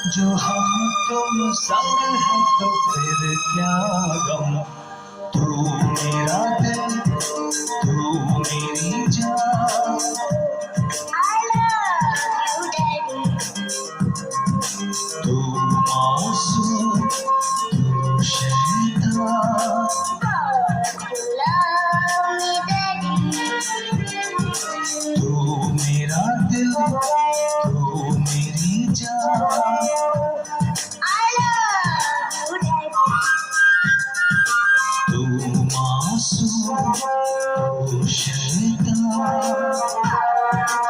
जो हम तुम संग है तो फिर क्या गम। तू मेरा दिल, तू मेरी जान। I love you, Daddy. तू मासूम, तू शैतान। You love me, Daddy. तू मेरा दिल, तू मेरी जान। I love you, Daddy. तू मासूम, तू शैतान।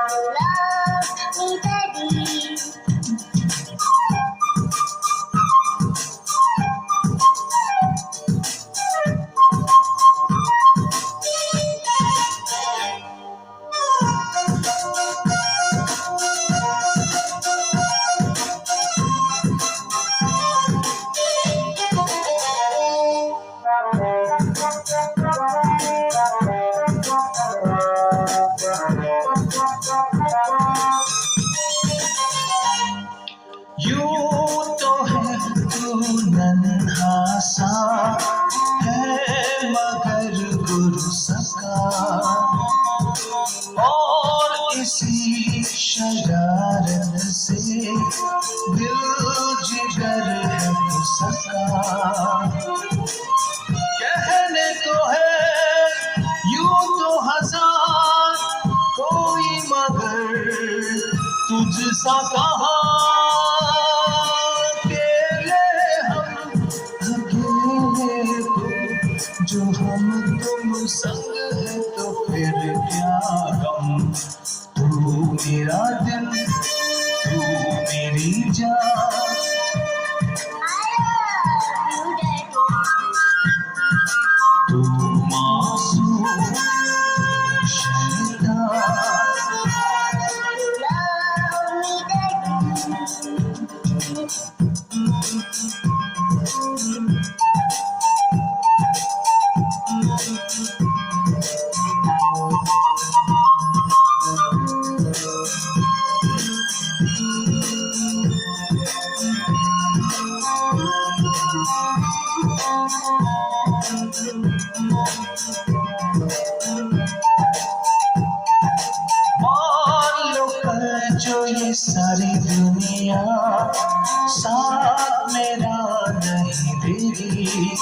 You love me, Daddy. यूं तो है तू नन्हा सा है मगर गुरु सका, और इसी शरारत से दिल जिगर है सका। कहने को है यूं तो हजार कोई मगर तुझ सा कहा। जो हम तुम संग है तो फिर क्या गम। तू मेरा दिल, तू मेरी जान। I love you, Daddy. तू मासूम, शैतान। You love me, Daddy. मान लो कल जो ये सारी दुनिया साथ मेरा नहीं देगी,